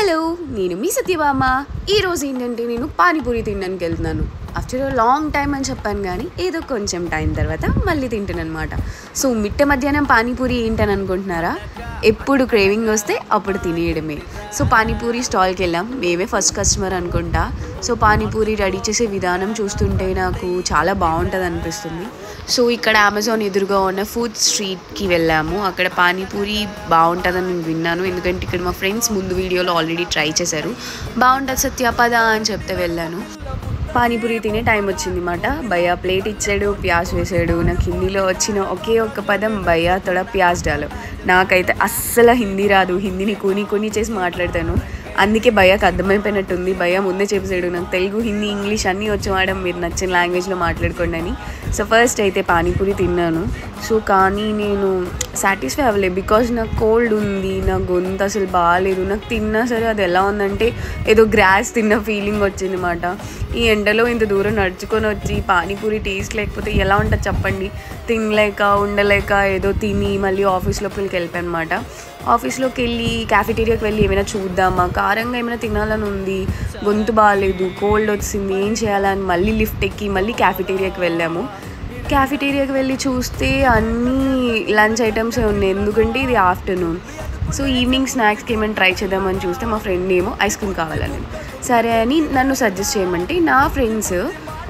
Hello, నేను మీ సత్యభామ. ఈరోజు ఏంటంటే నేను పానీపూరి తినడానికి వెళ్తున్నాను. ఆఫ్టర్ లాంగ్ టైం అని చెప్పాను, కానీ ఏదో కొంచెం టైం తర్వాత మళ్ళీ తింటాను అనమాట. సో మిట్ట మధ్యాహ్నం పానీపూరి ఏంటని అనుకుంటున్నారా? ఎప్పుడు క్రేవింగ్ వస్తే అప్పుడు తినేయడమే. సో పానీపూరి స్టాల్కి వెళ్ళాం, మేమే ఫస్ట్ కస్టమర్ అనుకుంటా. సో పానీపూరి రెడీ చేసే విధానం చూస్తుంటే నాకు చాలా బాగుంటుంది అనిపిస్తుంది. సో ఇక్కడ అమెజాన్ ఎదురుగా ఉన్న ఫుడ్ స్ట్రీట్కి వెళ్ళాము. అక్కడ పానీపూరి బాగుంటుందని నేను విన్నాను, ఎందుకంటే ఇక్కడ మా ఫ్రెండ్స్ ముందు వీడియోలో ఆల్రెడీ ట్రై చేశారు. బాగుంటుంది సత్యపద అని చెప్తే వెళ్ళాను. పానీపూరి తినే టైం వచ్చింది అన్నమాట. భయ్యా ప్లేట్ ఇచ్చాడు, ప్యాజ్ వేసాడు. నాకు హిందీలో వచ్చిన ఒకే ఒక్క పదం భయ్యా తోడా ప్యాజ్ డాలో. నాకైతే అస్సలు హిందీ రాదు, హిందీని కొని చేసి మాట్లాడతాను. అందుకే భయ్యాకి అర్థమైపోయినట్టుంది. భయ్యా ముందే చెప్పేసాడు నాకు తెలుగు, హిందీ, ఇంగ్లీష్ అన్నీ వచ్చి వాడడం, మీరు నచ్చిన లాంగ్వేజ్లో మాట్లాడుకోండి అని. సో ఫస్ట్ అయితే పానీపూరి తిన్నాను. సో కానీ నేను సాటిస్ఫై అవ్వలేదు, బికాజ్ నాకు కోల్డ్ ఉంది, నా గొంతు అసలు బాగాలేదు. నాకు తిన్నా సరే అది ఎలా ఉందంటే ఏదో గ్రాస్ తిన్న ఫీలింగ్ వచ్చింది అన్నమాట. ఈ ఎండలో ఇంత దూరం నడుచుకొని వచ్చి పానీపూరి టేస్ట్ లేకపోతే ఎలా ఉంటుంది చెప్పండి. తినలేక ఉండలేక ఏదో తిని మళ్ళీ ఆఫీస్ లోపలికి వెళ్ళిపోయాను అనమాట. ఆఫీస్లోకి వెళ్ళి క్యాఫెటేరియాకి వెళ్ళి ఏమైనా చూద్దామా, కారంగా ఏమైనా తినాలని ఉంది, గొంతు బాగాలేదు, కోల్డ్ వచ్చింది, ఏం చేయాలని మళ్ళీ లిఫ్ట్ ఎక్కి మళ్ళీ క్యాఫెటేరియాకి వెళ్ళాము. క్యాఫెటేరియాకి వెళ్ళి చూస్తే అన్నీ లంచ్ ఐటమ్స్ ఉన్నాయి, ఎందుకంటే ఇది ఆఫ్టర్నూన్. సో ఈవినింగ్ స్నాక్స్కి ఏమైనా ట్రై చేద్దామని చూస్తే మా ఫ్రెండ్ ఏమో ఐస్ క్రీమ్ కావాలని, సరే అని నన్ను సజెస్ట్ చేయమంటే నా ఫ్రెండ్స్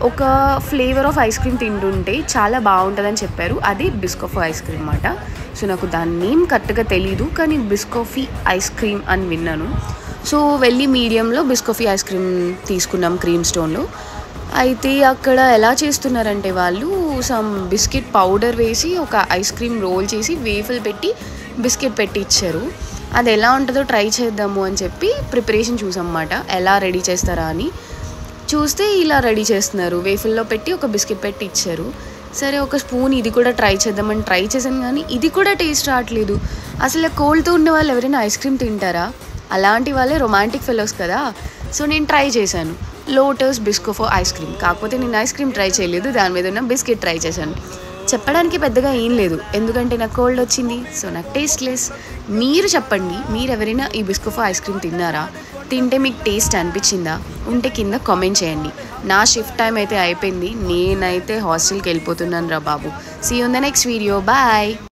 ఒక ఫ్లేవర్ ఆఫ్ ఐస్ క్రీమ్ తింటుంటే చాలా బాగుంటుందని చెప్పారు. అది బిస్కోఫీ ఐస్ క్రీమ్ అన్నమాట. సో నాకు దాని నేమ్ కరెక్ట్గా తెలీదు, కానీ బిస్కోఫీ ఐస్ క్రీమ్ అని విన్నాను. సో వెళ్ళి మీడియంలో బిస్కోఫీ ఐస్ క్రీమ్ తీసుకున్నాం క్రీమ్ స్టోన్లో. అయితే అక్కడ ఎలా చేస్తున్నారంటే వాళ్ళు సమ్ బిస్కెట్ పౌడర్ వేసి ఒక ఐస్ క్రీమ్ రోల్ చేసి వేఫల్ పెట్టి బిస్కెట్ పెట్టి ఇచ్చారు. అది ఎలా ఉంటుందో ట్రై చేద్దాము అని చెప్పి ప్రిపరేషన్ చూసామన్నమాట, ఎలా రెడీ చేస్తారా అని. చూస్తే ఇలా రెడీ చేస్తున్నారు, వేఫల్లో పెట్టి ఒక బిస్కెట్ పెట్టి ఇచ్చారు. సరే ఒక స్పూన్ ఇది కూడా ట్రై చేద్దామని ట్రై చేశాను, కానీ ఇది కూడా టేస్ట్ రావట్లేదు. అసలు కోల్డ్తో ఉన్న వాళ్ళు ఎవరైనా ఐస్ క్రీమ్ తింటారా? అలాంటి వాళ్ళే రొమాంటిక్ ఫెలోస్ కదా. సో నేను ట్రై చేశాను లోటస్ బిస్కోఫీ ఐస్ క్రీమ్, కాకపోతే నేను ఐస్ క్రీమ్ ట్రై చేయలేదు, దాని మీద ఉన్న బిస్కెట్ ట్రై చేశాను. చెప్పడానికి పెద్దగా ఏం లేదు, ఎందుకంటే నాకు కోల్డ్ వచ్చింది, సో నాకు టేస్ట్ లెస్. మీరు చెప్పండి, మీరు ఎవరైనా ఈ బిస్కోఫీ ఐస్ క్రీమ్ తిన్నారా? తింటే మీకు టేస్ట్ అనిపించిందా? ఉంటే కింద కామెంట్ చేయండి. నా షిఫ్ట్ టైం అయితే అయిపోయింది, నేనైతే హాస్టల్కి వెళ్ళిపోతున్నాను రా బాబు. See you in the next video, bye.